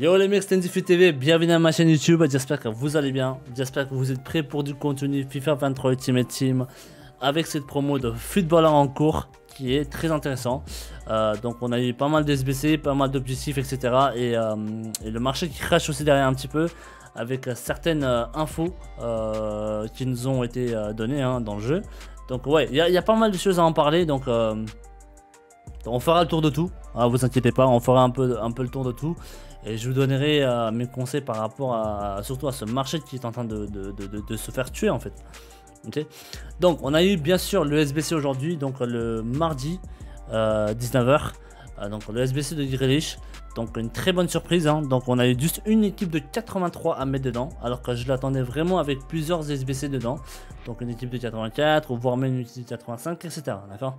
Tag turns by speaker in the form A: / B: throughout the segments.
A: Yo les mecs, c'est TV, bienvenue à ma chaîne YouTube, j'espère que vous allez bien, j'espère que vous êtes prêts pour du contenu FIFA 23 Ultimate Team avec cette promo de footballeur en cours qui est très intéressant. Donc on a eu pas mal d'SBC, pas mal d'objectifs, etc. Et le marché qui crache aussi derrière un petit peu avec certaines infos qui nous ont été données dans le jeu. Donc ouais, il y a pas mal de choses à en parler, donc on fera le tour de tout, vous inquiétez pas, on fera un peu le tour de tout. Et je vous donnerai mes conseils par rapport surtout à ce marché qui est en train de se faire tuer en fait. Okay. Donc on a eu bien sûr le SBC aujourd'hui, donc le mardi 19h, donc le SBC de Grealish. Donc une très bonne surprise, donc on a eu juste une équipe de 83 à mettre dedans, alors que je l'attendais vraiment avec plusieurs SBC dedans. Donc une équipe de 84, ou voire même une équipe de 85, etc. D'accord.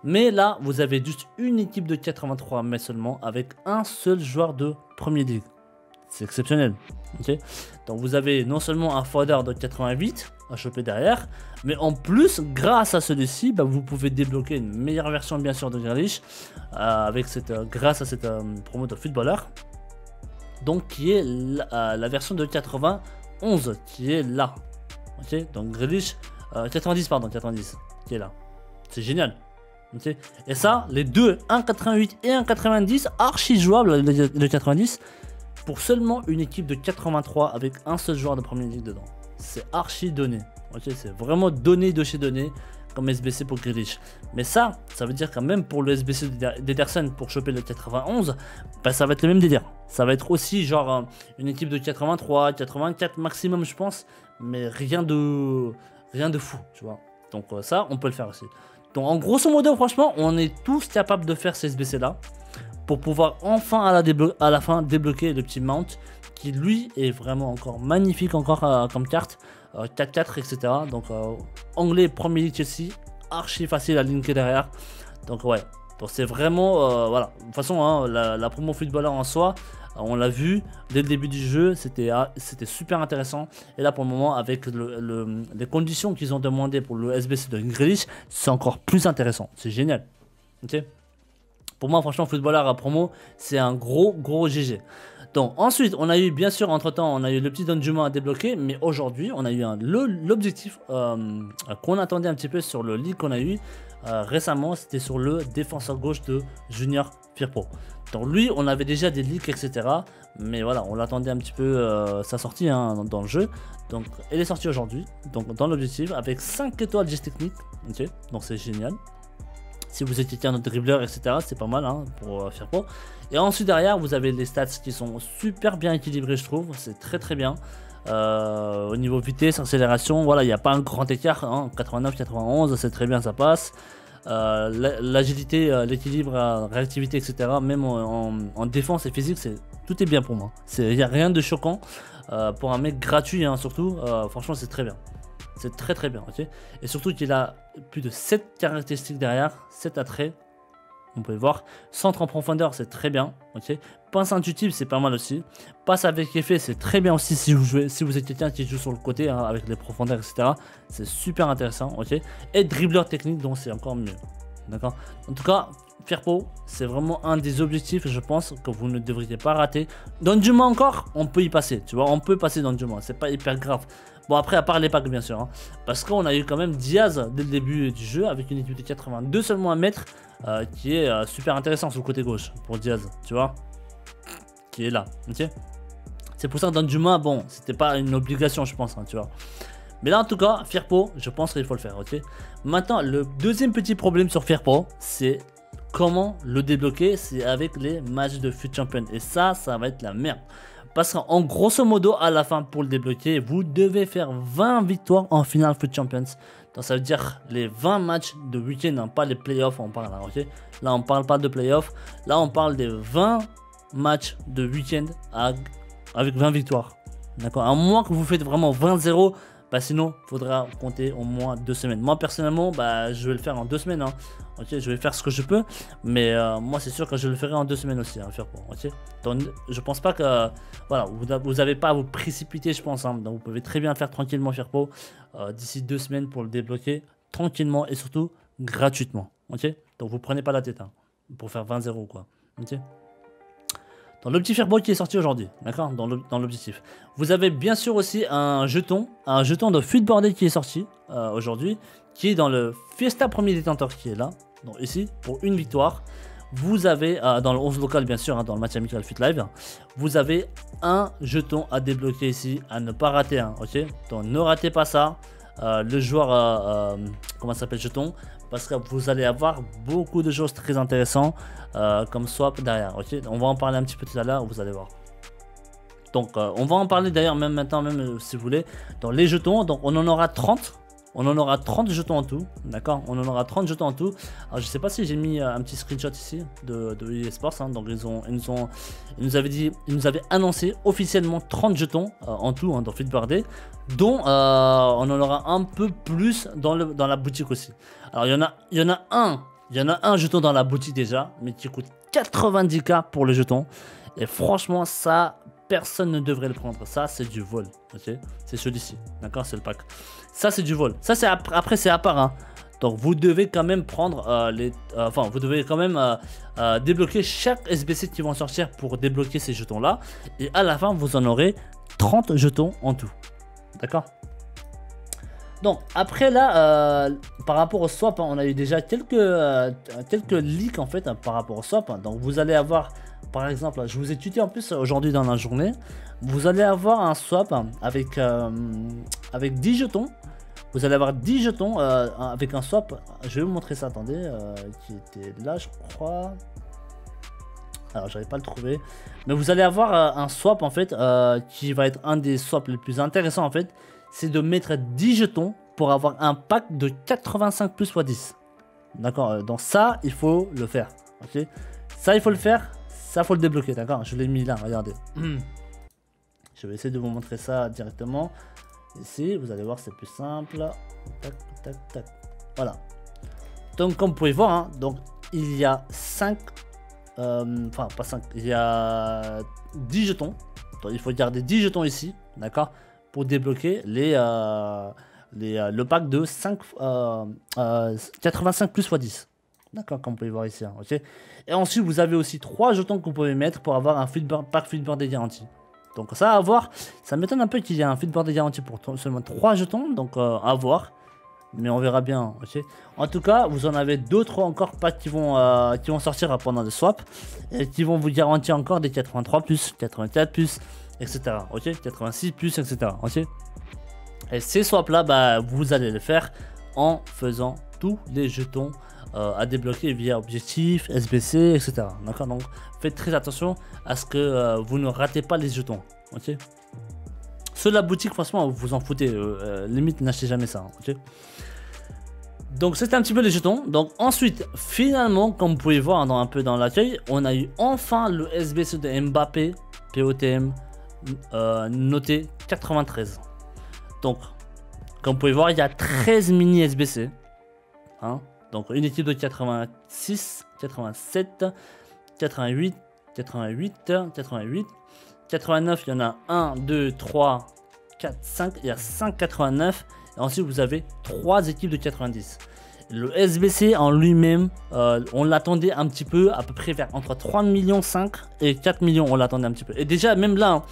A: Mais là, vous avez juste une équipe de 83 à mettre seulement, avec un seul joueur de Premier League. C'est exceptionnel. Okay. Donc vous avez non seulement un fodder de 88 à choper derrière, mais en plus, grâce à celui-ci, vous pouvez débloquer une meilleure version bien sûr de Grealish grâce à cette promo de footballeur. Donc qui est la version de 91 qui est là. Ok, donc Grealish 90 pardon, 90 qui est là. C'est génial. Okay. Et ça, les deux, 1,88 et 1,90, archi jouable le 90 pour seulement une équipe de 83 avec un seul joueur de Premier League dedans. C'est archi donné. Okay, c'est vraiment donné de chez donné comme SBC pour Grealish. Mais ça veut dire quand même pour le SBC d'Ederson pour choper le 91, ça va être le même délire. Ça va être aussi genre une équipe de 83, 84 maximum je pense, mais rien de fou, tu vois. Donc ça, on peut le faire aussi. Donc en grosso modo, franchement, on est tous capables de faire ces SBC là pour pouvoir enfin à la fin débloquer le petit mount qui lui est vraiment encore magnifique encore comme carte, 4-4 etc. Donc anglais Premier League Chelsea, archi facile à linker derrière. Donc ouais, donc c'est vraiment voilà. De toute façon la promo footballeur en soi, on l'a vu dès le début du jeu, c'était super intéressant. Et là pour le moment avec les conditions qu'ils ont demandé pour le SBC de Grealish, c'est encore plus intéressant. C'est génial. Ok. Pour moi franchement footballeur à promo, c'est un gros GG. Donc ensuite on a eu bien sûr entre temps on a eu le petit Danjuma à débloquer, mais aujourd'hui on a eu l'objectif qu'on attendait un petit peu sur le league qu'on a eu récemment, c'était sur le défenseur gauche de Junior Firpo. Donc lui on avait déjà des leaks etc, mais voilà on l'attendait un petit peu sa sortie dans le jeu. Donc elle est sortie aujourd'hui, donc dans l'objectif avec 5 étoiles geste technique. Ok, donc c'est génial. Si vous étiez un dribbleur, etc., c'est pas mal pour Firpo. Et ensuite, derrière, vous avez les stats qui sont super bien équilibrés, je trouve. C'est très bien. Au niveau vitesse, accélération, voilà, il n'y a pas un grand écart. 89, 91, c'est très bien, ça passe. L'agilité, l'équilibre, réactivité, etc., même en défense et physique, tout est bien pour moi. Il n'y a rien de choquant. Pour un mec gratuit, surtout, franchement, c'est très bien. C'est très bien, ok. Et surtout qu'il a plus de 7 caractéristiques derrière, 7 attraits. On peut voir. Centre en profondeur, c'est très bien, ok. Passe intuitive, c'est pas mal aussi. Passe avec effet, c'est très bien aussi si vous êtes quelqu'un qui joue sur le côté avec les profondeurs, etc. C'est super intéressant, ok. Et dribbleur technique, donc c'est encore mieux. D'accord. En tout cas, Firpo, c'est vraiment un des objectifs, je pense, que vous ne devriez pas rater. Danjuma encore, on peut y passer, tu vois, on peut passer Danjuma, c'est pas hyper grave. Bon après à part les packs bien sûr, parce qu'on a eu quand même Diaz dès le début du jeu avec une équipe de 82 seulement à mettre, qui est super intéressant sur le côté gauche pour Diaz, tu vois, qui est là, ok. C'est pour ça que Danjuma, bon, c'était pas une obligation je pense, tu vois. Mais là en tout cas, Firpo, je pense qu'il faut le faire, ok. Maintenant, le deuxième petit problème sur Firpo, c'est comment le débloquer, c'est avec les matchs de FUT Champions. Et ça va être la merde. Parce qu'en grosso modo, à la fin, pour le débloquer, vous devez faire 20 victoires en finale FUT Champions. Donc ça veut dire les 20 matchs de week-end, pas les playoffs, on parle là, ok. Là, on parle pas de playoffs. Là, on parle des 20 matchs de week-end avec 20 victoires. D'accord. À moins que vous faites vraiment 20-0. Sinon, il faudra compter au moins 2 semaines. Moi, personnellement, je vais le faire en 2 semaines. Ok, je vais faire ce que je peux. Mais moi, c'est sûr que je le ferai en 2 semaines aussi. Ok. Donc, je pense pas que... Voilà, vous n'avez pas à vous précipiter, je pense. Donc, vous pouvez très bien faire tranquillement Firpo d'ici 2 semaines pour le débloquer. Tranquillement et surtout gratuitement. Ok. Donc, vous prenez pas la tête pour faire 20-0 quoi. Ok. dans le petit Fireboy qui est sorti aujourd'hui, d'accord, dans l'objectif. Vous avez bien sûr aussi un jeton de Footboardé qui est sorti aujourd'hui, qui est dans le Fiesta Premier Détenteur qui est là, donc ici, pour une victoire. Vous avez, dans le 11 local bien sûr, hein, dans le match amical Fit Live, vous avez un jeton à débloquer ici, à ne pas rater, hein, ok. Donc ne ratez pas ça, le joueur, comment ça s'appelle, jeton, parce que vous allez avoir beaucoup de choses très intéressantes comme swap derrière, ok. On va en parler un petit peu tout à l'heure, vous allez voir. Donc on va en parler d'ailleurs même maintenant, même si vous voulez, dans les jetons. Donc on en aura 30. On en aura 30 jetons en tout, d'accord. On en aura 30 jetons en tout. Alors je sais pas si j'ai mis un petit screenshot ici de EA Sports, hein. Donc ils nous avaient annoncé officiellement 30 jetons en tout, hein, dans Footboardé, dont on en aura un peu plus dans la boutique aussi. Alors il y en a un jeton dans la boutique déjà, mais qui coûte 90K pour le jeton. Et franchement ça, personne ne devrait le prendre. Ça c'est du vol, ok. C'est celui-ci, d'accord, c'est le pack. Ça c'est du vol. Ça c'est après c'est à part, hein. Donc vous devez quand même prendre vous devez quand même débloquer chaque SBC qui vont sortir pour débloquer ces jetons là. Et à la fin vous en aurez 30 jetons en tout, d'accord. Donc après là, par rapport au swap, hein, on a eu déjà quelques leaks en fait, hein, par rapport au swap, hein. Donc vous allez avoir, par exemple, je vous ai tuté en plus aujourd'hui dans la journée, vous allez avoir un swap, hein, avec 10 jetons. Vous allez avoir 10 jetons avec un swap. Je vais vous montrer ça, attendez, qui était là je crois. Alors j'arrive pas à le trouver. Mais vous allez avoir un swap en fait, qui va être un des swaps les plus intéressants en fait. C'est de mettre 10 jetons pour avoir un pack de 85 plus x 10. D'accord, donc ça il faut le faire, ok. Ça il faut le faire, ça faut le débloquer, d'accord. Je l'ai mis là, regardez. Je vais essayer de vous montrer ça directement. Ici, vous allez voir, c'est plus simple. Tac, tac, tac. Voilà. Donc, comme vous pouvez voir, hein, donc il y a 5, enfin pas 5, il y a 10 jetons. Donc, il faut garder 10 jetons ici, d'accord, pour débloquer le pack de 85 plus x 10. D'accord, comme vous pouvez voir ici, hein, ok. Et ensuite, vous avez aussi 3 jetons que vous pouvez mettre pour avoir un pack Footboard des garanties. Donc ça à voir, ça m'étonne un peu qu'il y ait un Footboard de garantie pour seulement 3 jetons, donc à voir. Mais on verra bien, ok. En tout cas, vous en avez d'autres encore packs qui vont sortir pendant le swap. Et qui vont vous garantir encore des 83 plus, 84 plus, etc. Ok, 86 plus, etc. Ok. Et ces swaps là, bah, vous allez le faire en faisant tous les jetons à débloquer via objectif, SBC, etc. D'accord, donc faites très attention à ce que vous ne ratez pas les jetons, ok. Ceux de la boutique, franchement, vous vous en foutez, limite n'achetez jamais ça, hein, ok. Donc c'était un petit peu les jetons. Donc ensuite, finalement, comme vous pouvez voir un peu dans l'accueil, on a eu enfin le SBC de Mbappé, POTM, noté 93. Donc, comme vous pouvez voir, il y a 13 mini SBC, hein. Donc une équipe de 86, 87, 88, 88, 88, 89, il y en a 1, 2, 3, 4, 5, il y a 5 89. Et ensuite vous avez 3 équipes de 90. Le SBC en lui-même, on l'attendait un petit peu, à peu près vers entre 3 millions 5 et 4 millions, on l'attendait un petit peu. Et déjà même là, hein,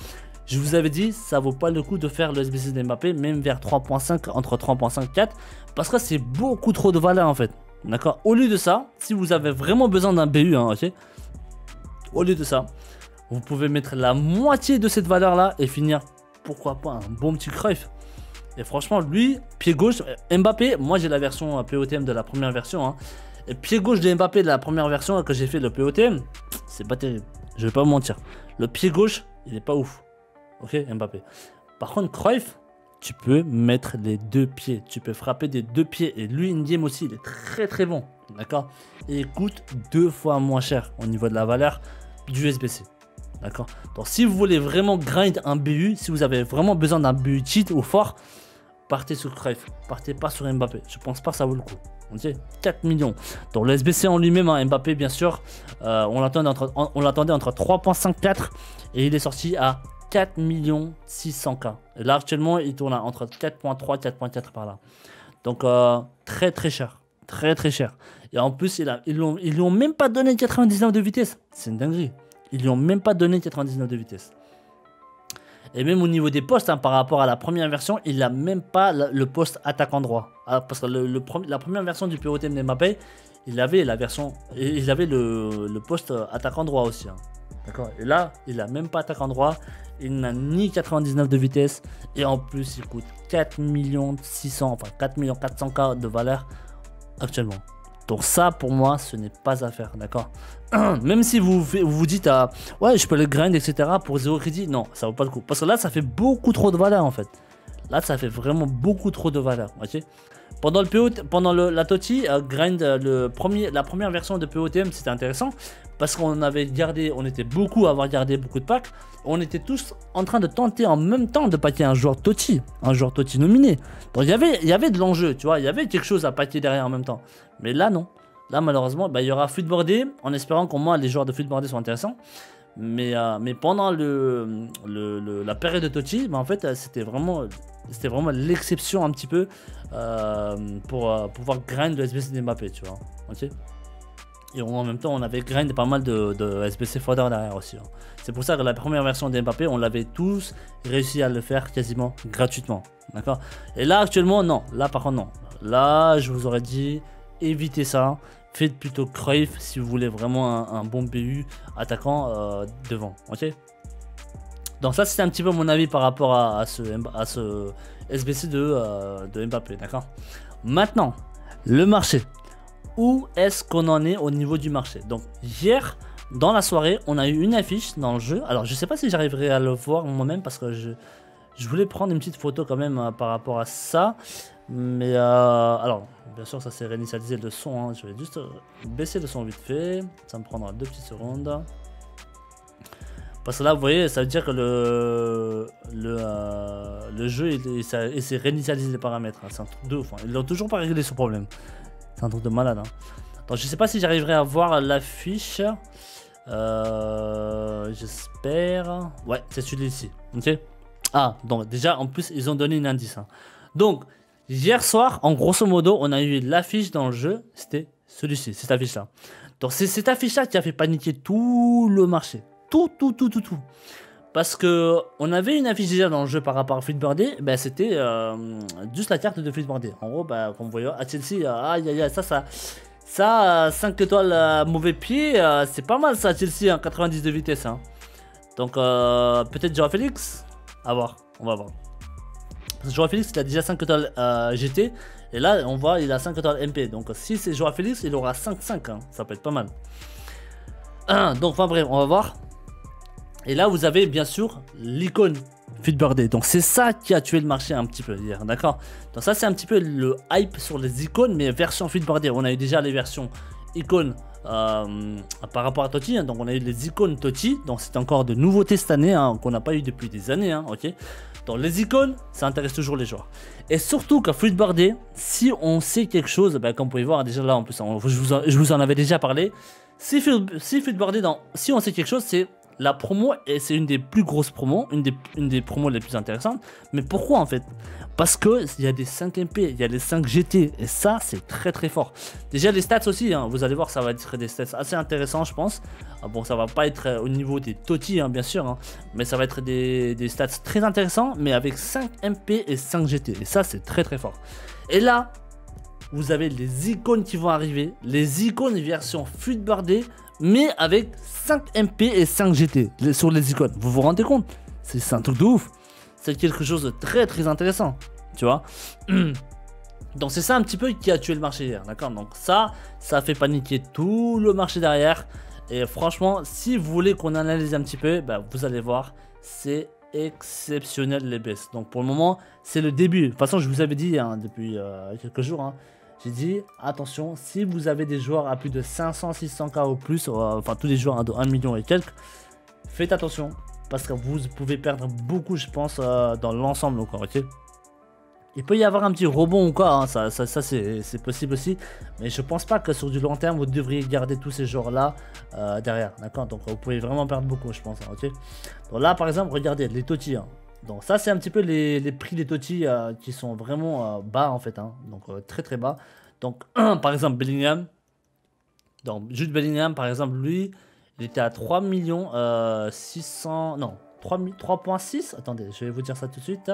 A: je vous avais dit, ça vaut pas le coup de faire le SBC de Mbappé, même vers 3.5, entre 3.5 et 4, parce que c'est beaucoup trop de valeur en fait. D'accord. Au lieu de ça, si vous avez vraiment besoin d'un BU, hein, ok, au lieu de ça, vous pouvez mettre la moitié de cette valeur là et finir, pourquoi pas, un bon petit Cruyff. Et franchement, lui, pied gauche, Mbappé, moi j'ai la version POTM de la première version, hein, et pied gauche de Mbappé de la première version que j'ai fait le POTM, c'est pas terrible, je vais pas vous mentir. Le pied gauche, il est pas ouf, ok, Mbappé. Par contre, Cruyff, tu peux mettre les deux pieds, tu peux frapper des deux pieds, et lui in-game aussi, il est très très bon, d'accord. Et il coûte 2 fois moins cher au niveau de la valeur du SBC, d'accord. Donc si vous voulez vraiment grind un BU, si vous avez vraiment besoin d'un BU cheat ou fort, partez sur Cruyff, partez pas sur Mbappé, je pense pas que ça vaut le coup. Ok, 4 millions. Donc le SBC en lui-même, hein, Mbappé bien sûr, on l'attendait entre 3.54 et il est sorti à 4 600K. Et là actuellement il tourne entre 4.3 4.4 par là. Donc très très cher. Très très cher. Et en plus ils lui ont même pas donné 99 de vitesse. C'est une dinguerie. ils lui ont même pas donné 99 de vitesse. Et même au niveau des postes, hein, par rapport à la première version, il n'a même pas le poste attaquant droit. Ah, parce que la première version du POTM de Mbappé, il avait le poste attaquant droit aussi. Hein. D'accord. Et là, il n'a même pas attaquant droit. Il n'a ni 99 de vitesse. Et en plus, il coûte 4 600 000, enfin 4 400 000 de valeur actuellement. Donc ça, pour moi, ce n'est pas à faire, d'accord. Même si vous dites, ouais, je peux le grind, etc. pour 0 crédit, non, ça vaut pas le coup. Parce que là, ça fait beaucoup trop de valeur, en fait. Là, ça fait vraiment beaucoup trop de valeur, ok. Pendant la TOTY, grind, la première version de POTM, c'était intéressant. Parce qu'on était beaucoup à avoir gardé beaucoup de packs. On était tous en train de tenter en même temps de paquer un joueur TOTY nominé. Donc il y avait de l'enjeu, tu vois, il y avait quelque chose à paquer derrière en même temps. Mais là, non. Là, malheureusement, il y aura Footboardé, en espérant qu'au moins les joueurs de Footboardé sont intéressants. Mais pendant la période de TOTY, en fait, c'était vraiment l'exception un petit peu pour pouvoir grind le SBC de Mbappé, tu vois. Ok. Et en même temps, on avait grind pas mal de SBC fodder derrière aussi. Hein. C'est pour ça que la première version de Mbappé, on l'avait tous réussi à le faire quasiment gratuitement. D'accord. Et là, actuellement, non. Là, par contre, non. Là, je vous aurais dit, évitez ça. Faites plutôt Cruyff si vous voulez vraiment un bon BU attaquant devant. Ok. Donc ça, c'était un petit peu mon avis par rapport à ce SBC de Mbappé. D'accord. Maintenant, le marché. Où est-ce qu'on en est au niveau du marché? Donc hier, dans la soirée, on a eu une affiche dans le jeu. Alors je sais pas si j'arriverai à le voir moi-même parce que je voulais prendre une petite photo quand même par rapport à ça. Mais alors, bien sûr, ça s'est réinitialisé le son. Hein. Je vais juste baisser le son vite fait. Ça me prendra 2 petites secondes. Parce que là, vous voyez, ça veut dire que le jeu, il s'est réinitialisé les paramètres. Hein. C'est un truc de ouf. Hein. Ils n'ont toujours pas réglé ce problème. C'est un truc de malade. Hein. Donc, je sais pas si j'arriverai à voir l'affiche. J'espère. Ouais, c'est celui-ci. Ok. Ah, donc déjà, en plus, ils ont donné un indice. Hein. Donc, hier soir, en grosso modo, on a eu l'affiche dans le jeu. C'était celui-ci, cette affiche-là. Donc, c'est cette affiche-là qui a fait paniquer tout le marché. Tout. Parce que on avait une affiche déjà dans le jeu par rapport à Footboardé, ben c'était juste la carte de Footboardé. En gros, ben, comme vous voyez, à Chelsea, aïe, ça 5 étoiles mauvais pied, c'est pas mal ça, Chelsea, hein, 90 de vitesse. Hein. Donc, peut-être Joao Félix, à voir, on va voir. Parce que Joao Félix, il a déjà 5 étoiles GT, et là, on voit, il a 5 étoiles MP. Donc, si c'est Joao Félix, il aura 5-5, hein, ça peut être pas mal. Donc, enfin bref, on va voir. Et là, vous avez bien sûr l'icône Footboardé. Donc, c'est ça qui a tué le marché un petit peu hier, d'accord. Donc, ça, c'est un petit peu le hype sur les icônes, mais version Footboardé. On a eu déjà les versions icônes par rapport à TOTY. Hein. Donc, on a eu les icônes TOTY. Donc, c'est encore de nouveautés cette année, hein, qu'on n'a pas eu depuis des années, hein, ok. Donc, les icônes, ça intéresse toujours les joueurs. Et surtout qu'à Footboardé, si on sait quelque chose, ben, comme vous pouvez voir, déjà là, en plus, je vous en avais déjà parlé. Si Footboardé, si on sait quelque chose, c'est la promo, et c'est une des plus grosses promos, une des promos les plus intéressantes. Mais pourquoi en fait? Parce que il y a des 5 MP, il y a des 5 GT, et ça c'est très fort. Déjà les stats aussi, hein, vous allez voir, ça va être des stats assez intéressants je pense. Bon, ça va pas être au niveau des TOTY hein, bien sûr, hein, mais ça va être des stats très intéressants, mais avec 5 MP et 5 GT, et ça c'est très fort. Et là, vous avez les icônes qui vont arriver, les icônes version Footboardé, mais avec 5 MP et 5 GT sur les icônes. Vous vous rendez compte? C'est un truc de ouf. C'est quelque chose de très intéressant. Tu vois. Donc c'est ça un petit peu qui a tué le marché hier. D'accord. Donc ça a fait paniquer tout le marché derrière. Et franchement, si vous voulez qu'on analyse un petit peu, bah, vous allez voir. C'est exceptionnel les baisses. Donc pour le moment, c'est le début. De toute façon, je vous avais dit hein, depuis quelques jours. Hein, j'ai dit, attention, si vous avez des joueurs à plus de 500-600K ou plus, enfin tous les joueurs à 1 million et quelques, faites attention, parce que vous pouvez perdre beaucoup, je pense, dans l'ensemble encore, ok. Il peut y avoir un petit rebond ou quoi, hein, ça c'est possible aussi, mais je pense pas que sur du long terme, vous devriez garder tous ces joueurs-là derrière, d'accord. Donc vous pouvez vraiment perdre beaucoup, je pense, hein, ok. Donc là, par exemple, regardez, les TOTY, hein. Donc ça c'est un petit peu les prix des TOTY qui sont vraiment bas en fait, hein. Donc très bas. Donc par exemple Bellingham, donc Jude Bellingham par exemple lui, Il était à 3 millions 600... Non, 3,6. Attendez, je vais vous dire ça tout de suite.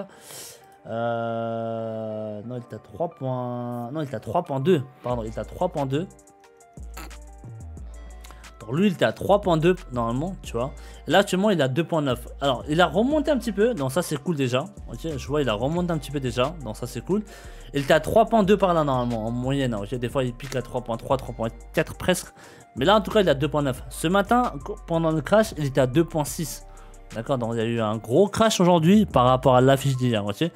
A: Non, il était à 3. Non, il était à 3,2. Pardon, il était à 3,2. Donc lui, il était à 3,2 normalement, tu vois. Là, actuellement, il est à 2,9. Alors, il a remonté un petit peu. Donc ça, c'est cool déjà. Ok, je vois, il a remonté un petit peu déjà. Donc ça, c'est cool. Il était à 3,2 par là normalement, en moyenne. Ok, des fois, il pique à 3,3, 3,4 presque. Mais là, en tout cas, il est à 2,9. Ce matin, pendant le crash, il était à 2,6. D'accord, donc il y a eu un gros crash aujourd'hui par rapport à l'affiche d'hier. Ok.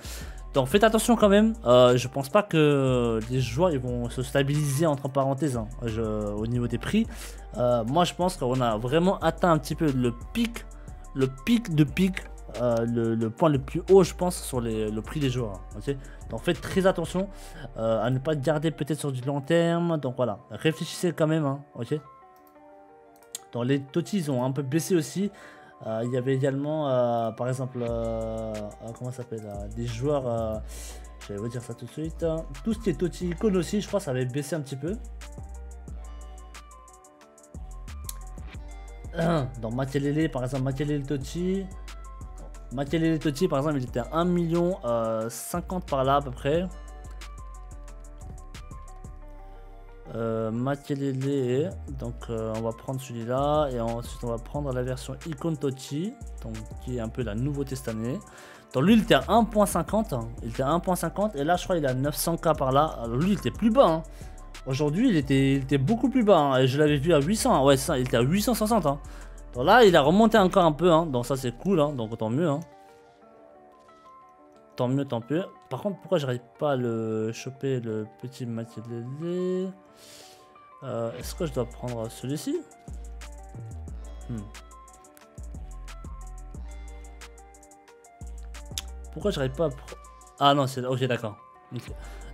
A: Donc faites attention quand même, je pense pas que les joueurs ils vont se stabiliser entre parenthèses hein, au niveau des prix. Moi je pense qu'on a vraiment atteint un petit peu le pic de pic, le point le plus haut je pense sur le prix des joueurs. Hein, okay. Donc faites très attention à ne pas garder peut-être sur du long terme. Donc voilà, réfléchissez quand même, hein, ok. Donc les Totti ils ont un peu baissé aussi. Il y avait également, par exemple, comment ça s'appelle, des joueurs, je vais vous dire ça tout de suite. Tout ce qui est Totti Icon aussi, je crois, ça avait baissé un petit peu. Dans Makelele, par exemple, Makelele Totti, par exemple, il était à 1 million 50 par là à peu près. Makelele, donc on va prendre celui-là et ensuite on va prendre la version Icon Totti, donc qui est un peu la nouveauté cette année. Donc lui il était à 1.50, il était à 1.50 et là je crois il est à 900k par là. Alors lui il était plus bas, hein. Aujourd'hui il était beaucoup plus bas, hein. Et je l'avais vu à 800, hein. Ouais ça, il était à 860. Hein. Donc là il a remonté encore un peu, hein. Donc ça c'est cool, hein. Donc tant mieux. Hein. Tant mieux, tant mieux. Par contre, pourquoi j'arrive pas à le choper, le petit Makelele? Est-ce que je dois prendre celui-ci? Pourquoi j'arrive pas à... Ah non, c'est... Ok, d'accord. Okay.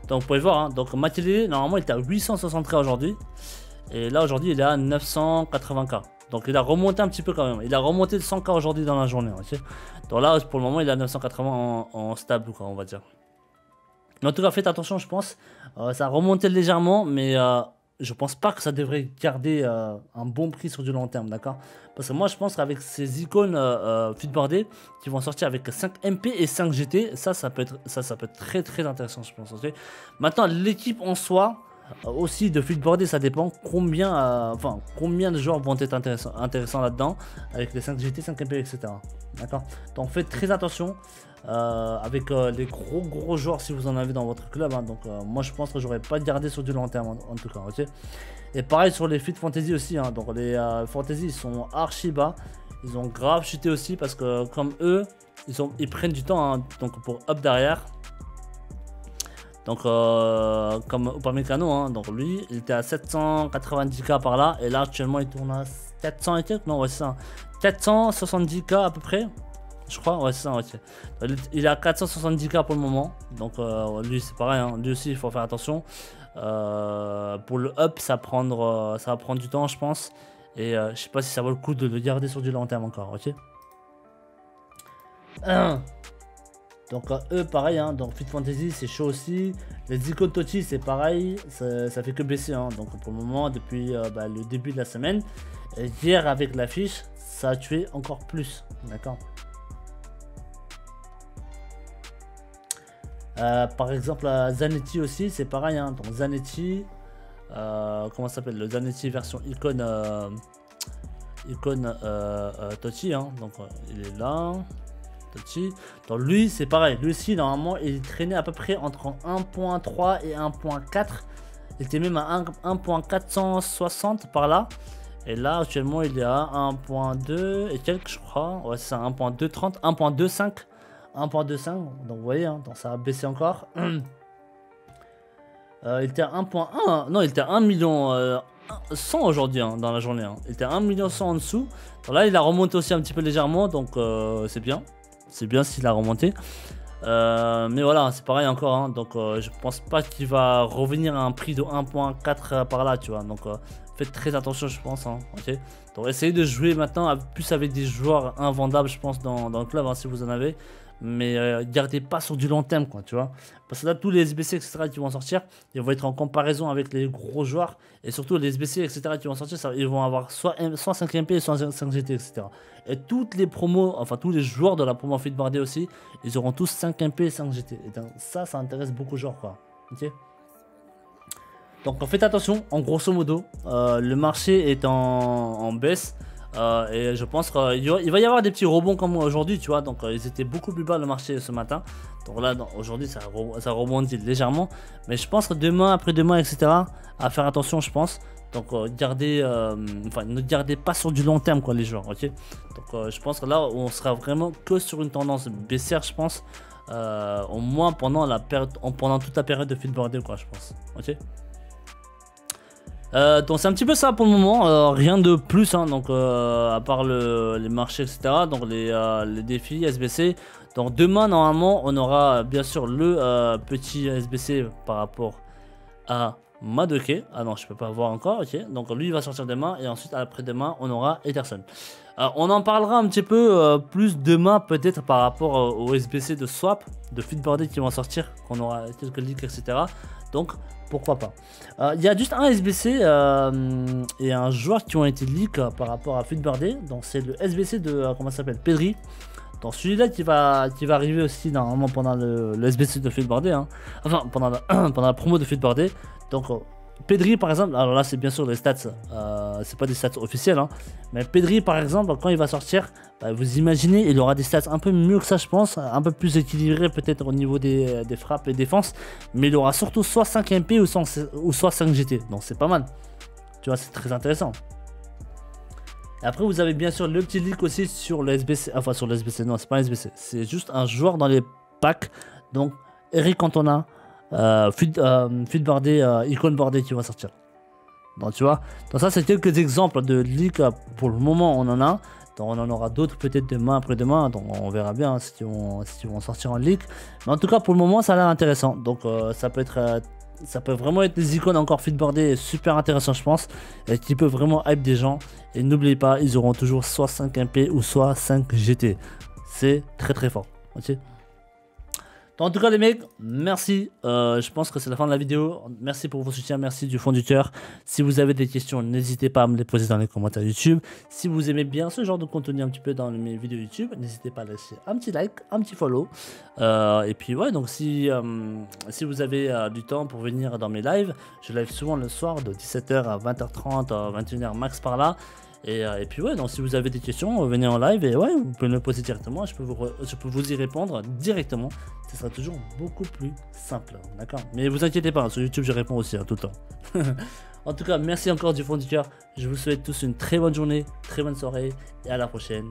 A: Donc, vous pouvez voir, hein. Donc, Makelele, normalement, il était à 860k aujourd'hui. Et là, aujourd'hui, il est à 980k. Donc, il a remonté un petit peu quand même. Il a remonté de 100k aujourd'hui dans la journée. Okay. Donc là, pour le moment, il est à 980 en stable, quoi, on va dire. Mais en tout cas, faites attention, je pense. Ça a remonté légèrement, mais je pense pas que ça devrait garder un bon prix sur du long terme, d'accord? Parce que moi, je pense qu'avec ces icônes feedboardées qui vont sortir avec 5 MP et 5 GT, ça peut être très très intéressant, je pense. Okay. Maintenant, l'équipe en soi, aussi de feedboarder, ça dépend combien de joueurs vont être intéressants là-dedans, avec les 5 GT, 5 MP, etc. D'accord? Donc faites très attention. Avec les gros joueurs si vous en avez dans votre club, hein. Donc moi je pense que j'aurais pas gardé sur du long terme en tout cas, ok. Et pareil sur les feed fantasy aussi, hein. Donc les fantasy ils sont archi bas, ils ont grave chuté aussi parce que comme eux ils prennent du temps, hein, donc pour up derrière. Donc comme Upamecano, hein, donc lui il était à 790k par là et là actuellement il tourne à 400 et quelques, non ouais c'est ça, 470k à peu près. Je crois, ouais, c'est ça, ouais. Il est à 470k pour le moment. Donc, lui, c'est pareil. Hein. Lui aussi, il faut faire attention. Pour le up, ça va prendre du temps, je pense. Et je sais pas si ça vaut le coup de le garder sur du long terme encore, ok. Donc, eux, pareil. Hein. Donc, Fit Fantasy, c'est chaud aussi. Les icônes Totti, c'est pareil. Ça fait que baisser. Hein. Donc, pour le moment, depuis le début de la semaine. Et hier, avec l'affiche, ça a tué encore plus. D'accord. Par exemple Zanetti aussi c'est pareil hein. Donc Zanetti comment ça s'appelle, le Zanetti version icône Totti hein. Donc il est là Totti. Donc lui c'est pareil, lui aussi normalement il traînait à peu près entre 1.3 et 1.4, il était même à 1.460 par là. Et là actuellement il est à 1.2 et quelques je crois, ouais c'est ça, 1.230, 1.25, 1.25, donc vous voyez, hein, donc ça a baissé encore. Il était à 1.1, non il était à 1 million 100 aujourd'hui hein, dans la journée, hein. Il était à 1 million 100 en dessous, donc là il a remonté aussi un petit peu légèrement, donc c'est bien s'il a remonté. Mais voilà, c'est pareil encore, hein, donc je pense pas qu'il va revenir à un prix de 1.4 par là, tu vois, donc faites très attention je pense, hein, ok. Donc essayez de jouer maintenant plus avec des joueurs invendables je pense dans le club, hein, si vous en avez. mais gardez pas sur du long terme, quoi, tu vois. Parce que là, tous les SBC, etc., qui vont sortir, ils vont être en comparaison avec les gros joueurs. Et surtout, les SBC, etc., qui vont sortir, ils vont avoir soit 5 MP, soit 5 GT, etc. Et toutes les promos, enfin, tous les joueurs de la promo Feedboardé aussi, ils auront tous 5 MP et 5 GT. Et donc, ça intéresse beaucoup de joueurs, quoi. Ok. Donc faites attention, en grosso modo, le marché est en baisse et je pense qu'il va y avoir des petits rebonds comme aujourd'hui, tu vois. Donc ils étaient beaucoup plus bas le marché ce matin. Donc là, aujourd'hui, ça rebondit légèrement. Mais je pense que demain, après-demain, etc., à faire attention, je pense. Donc ne gardez pas sur du long terme, quoi, les joueurs, ok. Donc je pense que là, on sera vraiment que sur une tendance baissière, je pense. Au moins pendant toute la période de Feedboardé, quoi, je pense, ok. Donc c'est un petit peu ça pour le moment, rien de plus, hein, donc à part les marchés, etc. Donc les défis SBC. Donc demain normalement on aura bien sûr le petit SBC par rapport à Madueke. Ah non, je peux pas voir encore, ok. Donc lui il va sortir demain et ensuite après-demain on aura Ederson. On en parlera un petit peu plus demain peut-être par rapport au SBC de Swap, de Feedboardé qui vont sortir, qu'on aura quelques leaks, etc. Donc pourquoi pas. Il y a juste un SBC et un joueur qui ont été leaks par rapport à Feedboardé. Donc c'est le SBC de comment ça s'appelle, Pedri. Donc celui-là qui va arriver aussi normalement pendant le SBC de Feedboardé, hein. Enfin pendant la promo de Feedboardé. Donc Pedri par exemple, alors là c'est bien sûr les stats, c'est pas des stats officielles, hein, mais Pedri par exemple quand il va sortir, bah, vous imaginez il aura des stats un peu mieux que ça, je pense, un peu plus équilibré peut-être au niveau des frappes et défenses, mais il aura surtout soit 5 MP ou soit 5 GT, donc c'est pas mal, tu vois, c'est très intéressant. Et après vous avez bien sûr le petit leak aussi sur le SBC, enfin sur le SBC, non c'est pas un SBC, c'est juste un joueur dans les packs, donc Eric Cantona. Feedboardé, icône boardé qui va sortir. Donc tu vois, donc ça c'est quelques exemples de leaks. Pour le moment on en a, donc on en aura d'autres peut-être demain, après-demain, donc on verra bien, hein, si ils vont sortir en leak. Mais en tout cas pour le moment ça a l'air intéressant, donc ça peut vraiment être des icônes encore feedboardées super intéressant je pense, et qui peut vraiment hype des gens. Et n'oubliez pas, ils auront toujours soit 5 MP ou soit 5 GT, c'est très très fort, ok. En tout cas les mecs, merci, je pense que c'est la fin de la vidéo, merci pour vos soutiens, merci du fond du cœur. Si vous avez des questions, n'hésitez pas à me les poser dans les commentaires YouTube. Si vous aimez bien ce genre de contenu un petit peu dans mes vidéos YouTube, n'hésitez pas à laisser un petit like, un petit follow. Et puis ouais, donc si vous avez du temps pour venir dans mes lives, je live souvent le soir de 17h à 20h30, 21h max par là. Et puis ouais, donc si vous avez des questions, venez en live et ouais, vous pouvez me poser directement, je peux vous y répondre directement. Ce sera toujours beaucoup plus simple, d'accord. Mais vous inquiétez pas, sur YouTube je réponds aussi, hein, tout le temps. En tout cas, merci encore du fond du cœur. Je vous souhaite tous une très bonne journée, très bonne soirée et à la prochaine.